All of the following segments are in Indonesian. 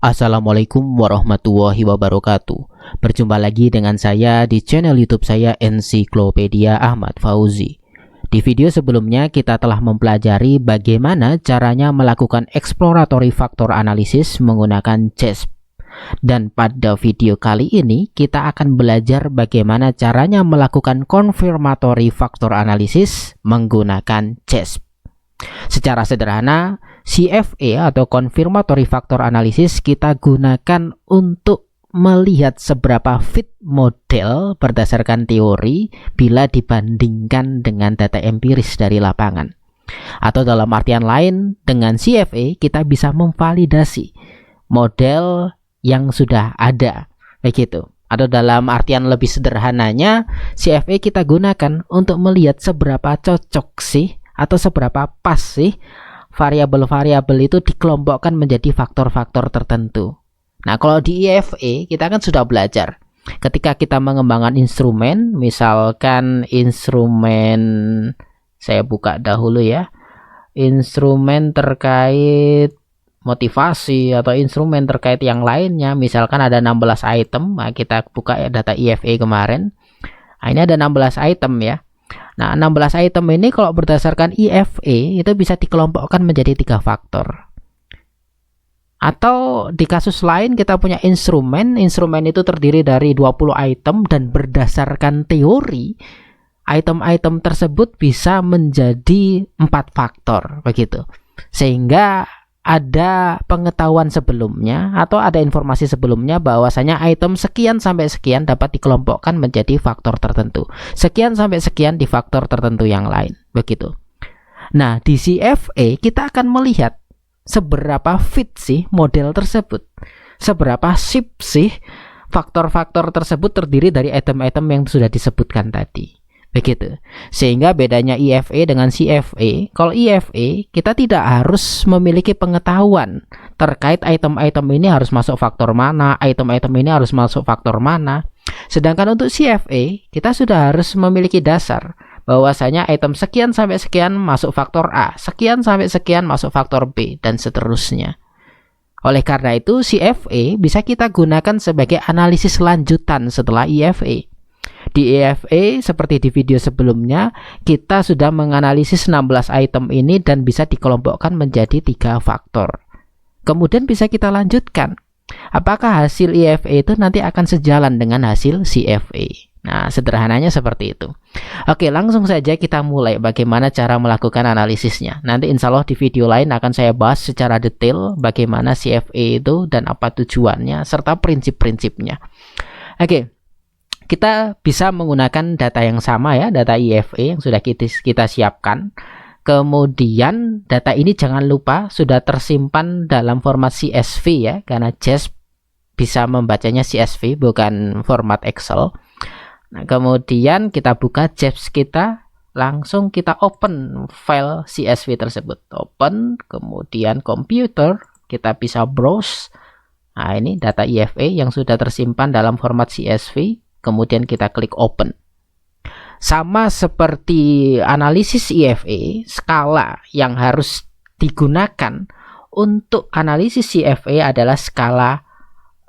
Assalamualaikum warahmatullahi wabarakatuh. Berjumpa lagi dengan saya di channel YouTube saya Ensiklopedia Ahmad Fauzi. Di video sebelumnya kita telah mempelajari bagaimana caranya melakukan exploratory factor analysis menggunakan JESP. Dan pada video kali ini kita akan belajar bagaimana caranya melakukan confirmatory factor analysis menggunakan JESP. Secara sederhana, CFA atau confirmatory factor analysis kita gunakan untuk melihat seberapa fit model berdasarkan teori bila dibandingkan dengan data empiris dari lapangan. Atau dalam artian lain, dengan CFA kita bisa memvalidasi model yang sudah ada, begitu. Atau dalam artian lebih sederhananya, CFA kita gunakan untuk melihat seberapa cocok sih atau seberapa pas sih variabel-variabel itu dikelompokkan menjadi faktor-faktor tertentu. Nah, kalau di IFA kita kan sudah belajar. Ketika kita mengembangkan instrumen, misalkan instrumen, saya buka dahulu ya, instrumen terkait motivasi atau instrumen terkait yang lainnya, misalkan ada 16 item, nah kita buka ya data IFA kemarin. Nah, ini ada 16 item ya. Nah, 16 item ini kalau berdasarkan IFA itu bisa dikelompokkan menjadi 3 faktor. Atau di kasus lain kita punya instrumen itu terdiri dari 20 item dan berdasarkan teori item-item tersebut bisa menjadi 4 faktor begitu. Sehingga ada pengetahuan sebelumnya atau ada informasi sebelumnya bahwasanya item sekian sampai sekian dapat dikelompokkan menjadi faktor tertentu. Sekian sampai sekian di faktor tertentu yang lain, begitu. Nah, di CFA kita akan melihat seberapa fit sih model tersebut. Seberapa sip sih faktor-faktor tersebut terdiri dari item-item yang sudah disebutkan tadi. Begitu. Sehingga bedanya IFA dengan CFA, kalau IFA kita tidak harus memiliki pengetahuan terkait item-item ini harus masuk faktor mana, item-item ini harus masuk faktor mana. Sedangkan untuk CFA kita sudah harus memiliki dasar bahwasanya item sekian sampai sekian masuk faktor A, sekian sampai sekian masuk faktor B, dan seterusnya. Oleh karena itu CFA bisa kita gunakan sebagai analisis lanjutan setelah IFA. Di IFA seperti di video sebelumnya kita sudah menganalisis 16 item ini dan bisa dikelompokkan menjadi 3 faktor. Kemudian bisa kita lanjutkan. Apakah hasil IFA itu nanti akan sejalan dengan hasil CFA? Nah, sederhananya seperti itu. Oke, langsung saja kita mulai bagaimana cara melakukan analisisnya. Nanti insya Allah di video lain akan saya bahas secara detail bagaimana CFA itu dan apa tujuannya serta prinsip-prinsipnya. Oke. Kita bisa menggunakan data yang sama ya, data IFA yang sudah kita siapkan. Kemudian data ini jangan lupa sudah tersimpan dalam format CSV ya, karena JESP bisa membacanya CSV bukan format Excel. Nah, kemudian kita buka JESP kita, langsung kita open file CSV tersebut. Open, kemudian computer, kita bisa browse. Nah, ini data IFA yang sudah tersimpan dalam format CSV. Kemudian kita klik open. Sama seperti analisis IFA, skala yang harus digunakan untuk analisis CFA adalah skala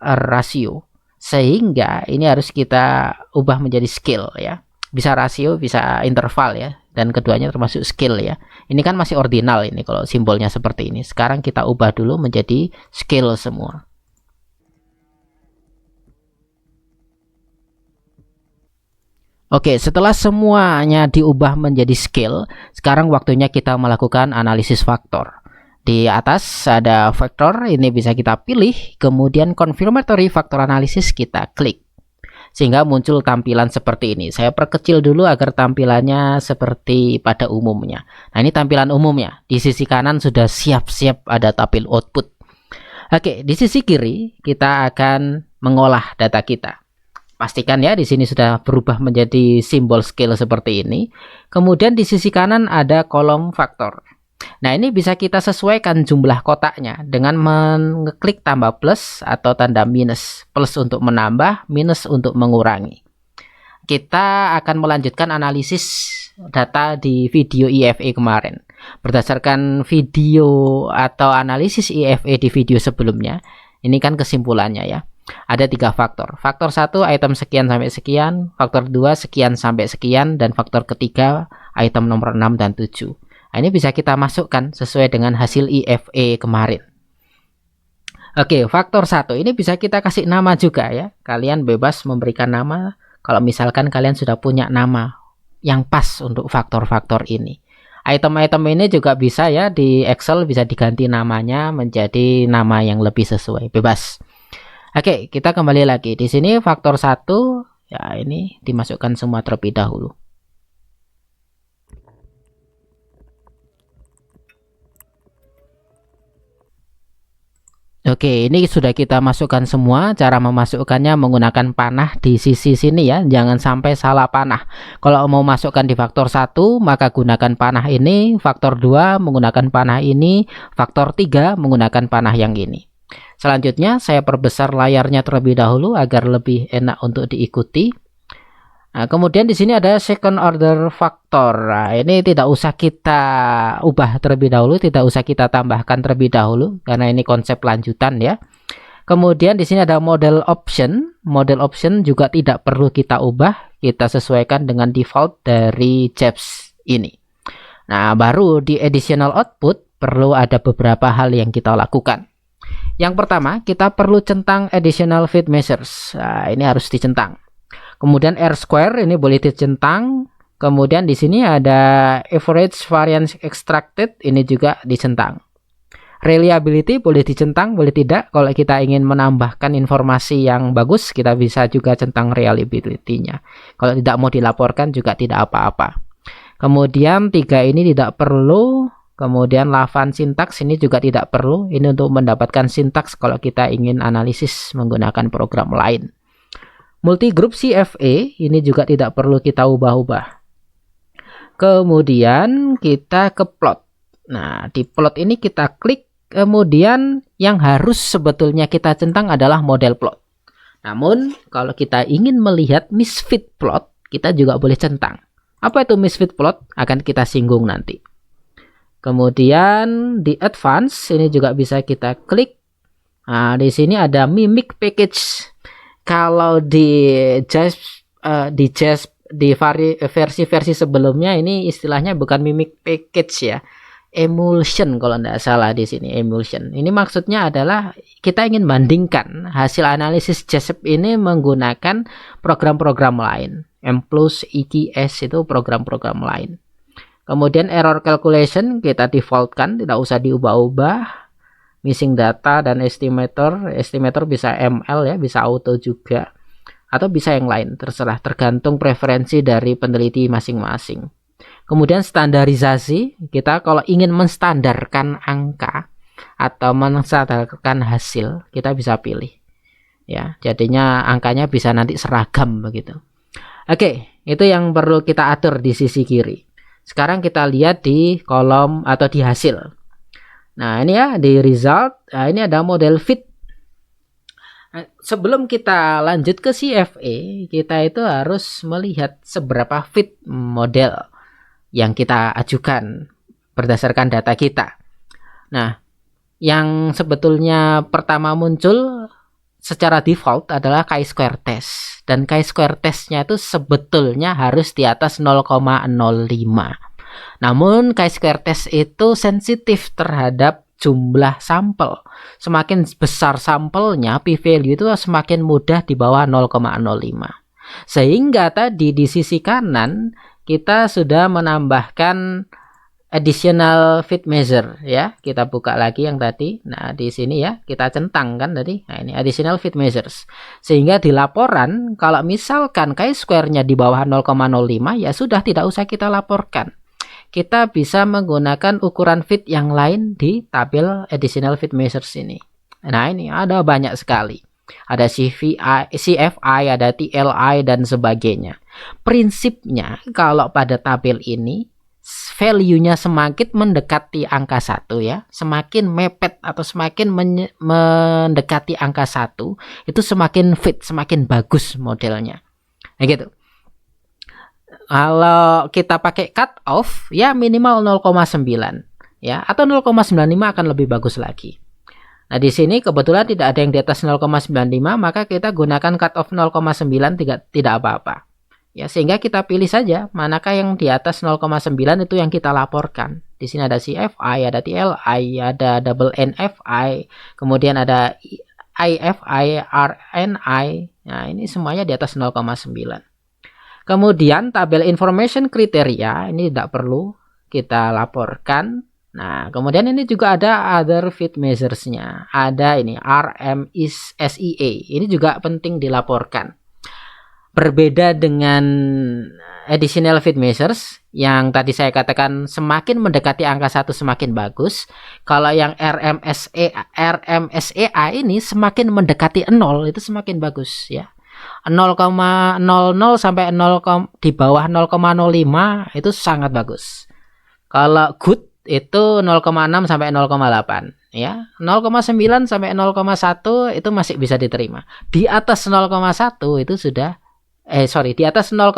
rasio. Sehingga ini harus kita ubah menjadi scale ya. Bisa rasio, bisa interval ya. Dan keduanya termasuk scale ya. Ini kan masih ordinal ini kalau simbolnya seperti ini. Sekarang kita ubah dulu menjadi scale semua. Oke, setelah semuanya diubah menjadi scale, sekarang waktunya kita melakukan analisis faktor. Di atas ada faktor, ini bisa kita pilih, kemudian confirmatory factor analysis kita klik. Sehingga muncul tampilan seperti ini. Saya perkecil dulu agar tampilannya seperti pada umumnya. Nah, ini tampilan umumnya. Di sisi kanan sudah siap-siap ada tabel output. Oke, di sisi kiri kita akan mengolah data kita. Pastikan ya di sini sudah berubah menjadi simbol scale seperti ini. Kemudian di sisi kanan ada kolom faktor. Nah, ini bisa kita sesuaikan jumlah kotaknya dengan mengeklik tambah plus atau tanda minus. Plus untuk menambah, minus untuk mengurangi. Kita akan melanjutkan analisis data di video IFA kemarin. Berdasarkan video atau analisis IFA di video sebelumnya, Ini kan kesimpulannya ya. Ada 3 faktor. Faktor 1 item sekian sampai sekian, faktor 2 sekian sampai sekian, dan faktor ketiga item nomor 6 dan 7. Nah, ini bisa kita masukkan sesuai dengan hasil IFE kemarin. Oke, faktor 1 ini bisa kita kasih nama juga ya. Kalian bebas memberikan nama kalau misalkan kalian sudah punya nama yang pas untuk faktor-faktor ini. Item-item ini juga bisa ya di Excel bisa diganti namanya menjadi nama yang lebih sesuai, bebas. Oke, kita kembali lagi. Di sini faktor 1 ya ini dimasukkan semua terlebih dahulu. Oke, ini sudah kita masukkan semua. Cara memasukkannya menggunakan panah di sisi sini ya. Jangan sampai salah panah. Kalau mau masukkan di faktor 1, maka gunakan panah ini. Faktor 2 menggunakan panah ini. Faktor 3 menggunakan panah yang ini. Selanjutnya saya perbesar layarnya terlebih dahulu agar lebih enak untuk diikuti. Nah, kemudian di sini ada second order factor. Nah, ini tidak usah kita ubah terlebih dahulu, tidak usah kita tambahkan terlebih dahulu karena ini konsep lanjutan ya. Kemudian di sini ada model option. Model option juga tidak perlu kita ubah, kita sesuaikan dengan default dari JAWS ini. Nah, baru di additional output perlu ada beberapa hal yang kita lakukan. Yang pertama, kita perlu centang additional fit measures. Nah, ini harus dicentang. Kemudian R square ini boleh dicentang. Kemudian di sini ada average variance extracted, ini juga dicentang. Reliability boleh dicentang, boleh tidak. Kalau kita ingin menambahkan informasi yang bagus, kita bisa juga centang reliability-nya. Kalau tidak mau dilaporkan juga tidak apa-apa. Kemudian 3 ini tidak perlu. Kemudian Lavaan sintaks ini juga tidak perlu. Ini untuk mendapatkan sintaks kalau kita ingin analisis menggunakan program lain. Multigroup CFA ini juga tidak perlu kita ubah-ubah. Kemudian kita ke plot. Nah, di plot ini kita klik. Kemudian yang harus sebetulnya kita centang adalah model plot. Namun kalau kita ingin melihat misfit plot, kita juga boleh centang. Apa itu misfit plot? Akan kita singgung nanti. Kemudian di advance ini juga bisa kita klik. Nah, di sini ada mimic package. Kalau di versi-versi sebelumnya ini istilahnya bukan mimic package ya. Emulsion kalau tidak salah di sini emulsion. Ini maksudnya adalah kita ingin bandingkan hasil analisis JASP ini menggunakan program-program lain. MPlus, EKS itu program-program lain. Kemudian error calculation kita defaultkan, tidak usah diubah-ubah. Missing data dan estimator bisa ML ya, bisa auto juga. Atau bisa yang lain, terserah, tergantung preferensi dari peneliti masing-masing. Kemudian standarisasi, kita kalau ingin menstandarkan angka atau menstandarkan hasil, kita bisa pilih. Ya, jadinya angkanya bisa nanti seragam begitu. Oke, itu yang perlu kita atur di sisi kiri. Sekarang kita lihat di kolom atau di hasil. Nah, ini ya di result. Nah, ini ada model fit. Nah, sebelum kita lanjut ke CFA, kita itu harus melihat seberapa fit model yang kita ajukan berdasarkan data kita. Nah, yang sebetulnya pertama muncul secara default adalah chi-square test, dan chi-square testnya itu sebetulnya harus di atas 0,05. Namun chi-square test itu sensitif terhadap jumlah sampel. Semakin besar sampelnya, p-value itu semakin mudah di bawah 0,05. Sehingga tadi di sisi kanan kita sudah menambahkan additional fit measure ya. Kita buka lagi yang tadi. Nah, di sini ya kita centang kan tadi. Nah, ini additional fit measures. Sehingga di laporan kalau misalkan chi-square-nya di bawah 0,05 ya sudah tidak usah kita laporkan. Kita bisa menggunakan ukuran fit yang lain di tabel additional fit measures ini. Nah, ini ada banyak sekali. Ada CFI, ada TLI dan sebagainya. Prinsipnya kalau pada tabel ini value-nya semakin mendekati angka 1 ya, semakin mepet atau semakin mendekati angka 1, itu semakin fit, semakin bagus modelnya. Nah gitu. Kalau kita pakai cut off ya minimal 0,9 ya, atau 0,95 akan lebih bagus lagi. Nah, di sini kebetulan tidak ada yang di atas 0,95, maka kita gunakan cut off 0,9 tidak apa-apa. Ya, sehingga kita pilih saja manakah yang di atas 0,9 itu yang kita laporkan. Di sini ada CFI, ada TLI, ada double NFI, kemudian ada IFI, RNI. Nah, ini semuanya di atas 0,9. Kemudian tabel information kriteria ini tidak perlu kita laporkan. Nah, kemudian ini juga ada other fit measures-nya. Ada ini RMSEA. Ini juga penting dilaporkan. Berbeda dengan additional fit measures yang tadi saya katakan semakin mendekati angka 1 semakin bagus. Kalau yang RMSEA ini semakin mendekati 0 itu semakin bagus ya. 0,00 sampai 0, di bawah 0,05 itu sangat bagus. Kalau good itu 0,6 sampai 0,8 ya. 0,9 sampai 0,1 itu masih bisa diterima. Di atas 0,1 itu sudah di atas 0,01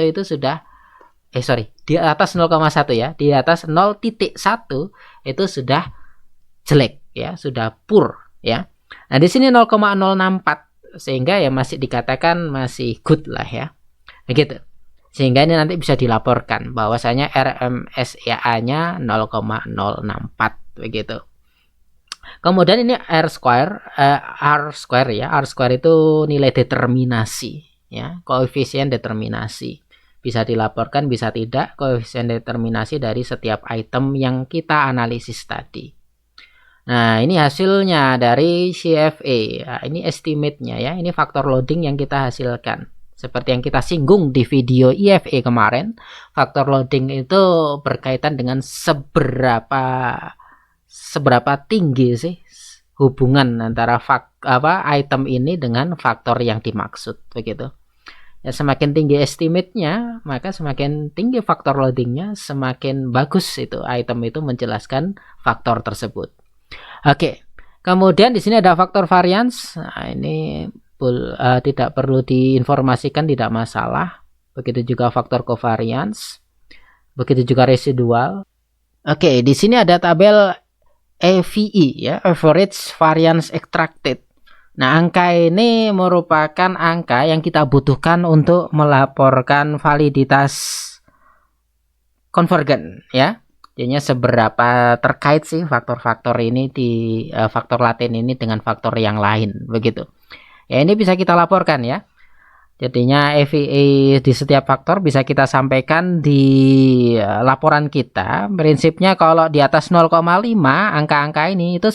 itu sudah di atas 0,1 ya. Di atas 0,1 itu sudah jelek ya, sudah poor ya. Nah, di sini 0,064 sehingga ya masih dikatakan masih good lah ya. Begitu. Sehingga ini nanti bisa dilaporkan bahwasanya RMSEA-nya 0,064 begitu. Kemudian ini R square ya. R square itu nilai determinasi ya, koefisien determinasi. Bisa dilaporkan, bisa tidak, koefisien determinasi dari setiap item yang kita analisis tadi. Nah, ini hasilnya dari CFA. Nah, ini estimate-nya ya. Ini faktor loading yang kita hasilkan. Seperti yang kita singgung di video IFA kemarin, faktor loading itu berkaitan dengan seberapa tinggi sih hubungan antara item ini dengan faktor yang dimaksud begitu. Ya, semakin tinggi estimate-nya, maka semakin tinggi faktor loading-nya, semakin bagus itu item itu menjelaskan faktor tersebut. Oke. Kemudian di sini ada faktor variance. Nah, ini tidak perlu diinformasikan, tidak masalah. Begitu juga faktor covariance. Begitu juga residual. Oke, di sini ada tabel AVE ya, average variance extracted. Nah, angka ini merupakan angka yang kita butuhkan untuk melaporkan validitas konvergen ya. Jadinya seberapa terkait sih faktor-faktor ini faktor laten ini dengan faktor yang lain begitu. Ya, ini bisa kita laporkan ya. Jadinya AVE di setiap faktor bisa kita sampaikan di laporan kita. Prinsipnya kalau di atas 0,5 angka-angka ini itu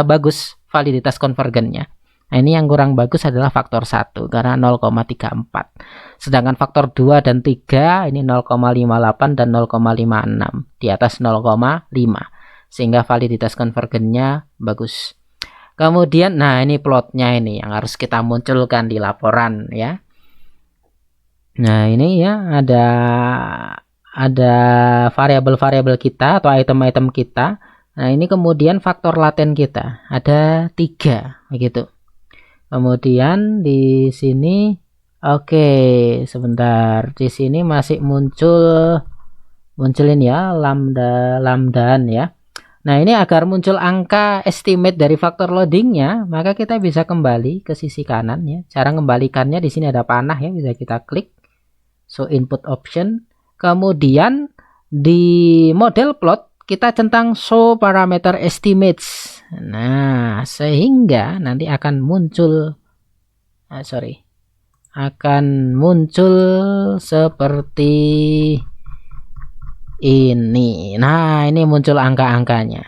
bagus validitas konvergennya. Nah, ini yang kurang bagus adalah faktor 1 karena 0,34. Sedangkan faktor 2 dan 3 ini 0,58 dan 0,56 di atas 0,5. Sehingga validitas konvergennya bagus. Kemudian nah ini plotnya ini yang harus kita munculkan di laporan ya. Nah, ini ya ada variabel-variabel kita atau item-item kita. Nah, ini kemudian faktor laten kita ada 3 begitu. Kemudian di sini sebentar. Di sini masih munculin ya lambdaan ya. Nah, ini agar muncul angka estimate dari faktor loadingnya, maka kita bisa kembali ke sisi kanan ya. Cara kembalikannya di sini ada panah ya, bisa kita klik. So input option. Kemudian di model plot kita centang show parameter estimates. Nah, sehingga nanti akan muncul seperti ini. Nah, ini muncul angka-angkanya.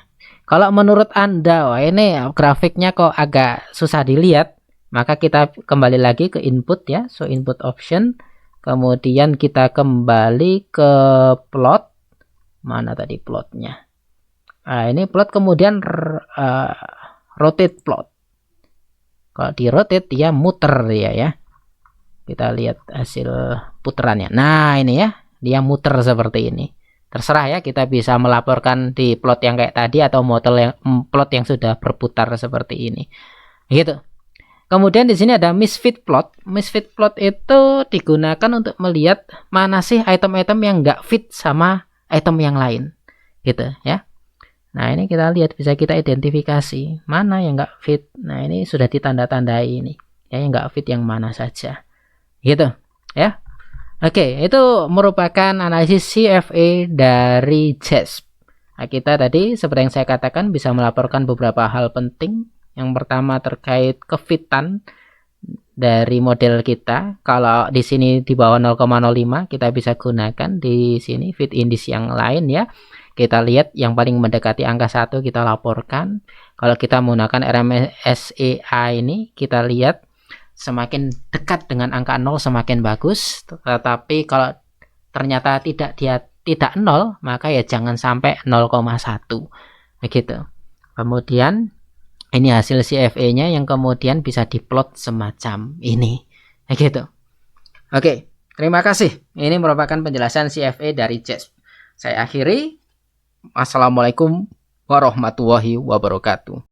Kalau menurut Anda, wah ini grafiknya kok agak susah dilihat, maka kita kembali lagi ke input ya, so input option. Kemudian kita kembali ke plot. Mana tadi plotnya? Nah, ini plot kemudian rotate plot. Kalau di rotate dia muter ya. Kita lihat hasil puterannya. Nah, ini ya, dia muter seperti ini. Terserah ya, kita bisa melaporkan di plot yang kayak tadi atau plot yang sudah berputar seperti ini. Gitu. Kemudian di sini ada misfit plot. Misfit plot itu digunakan untuk melihat mana sih item-item yang nggak fit sama item yang lain, gitu ya. Nah, ini kita lihat, bisa kita identifikasi mana yang nggak fit. Nah, ini sudah ditanda-tandai ini. Ya, yang nggak fit yang mana saja. Gitu, ya. Oke, itu merupakan analisis CFA dari JASP. Nah, kita tadi seperti yang saya katakan bisa melaporkan beberapa hal penting. Yang pertama terkait kefitan dari model kita. Kalau di sini di bawah 0,05 kita bisa gunakan di sini fit index yang lain ya. Kita lihat yang paling mendekati angka 1 kita laporkan. Kalau kita menggunakan RMSEA ini, kita lihat semakin dekat dengan angka 0 semakin bagus. Tetapi kalau ternyata tidak 0, maka ya jangan sampai 0,1. Begitu. Kemudian ini hasil CFA-nya yang kemudian bisa diplot semacam ini. Begitu. Oke, terima kasih. Ini merupakan penjelasan CFA dari JASP. Saya akhiri. Assalamualaikum warahmatullahi wabarakatuh.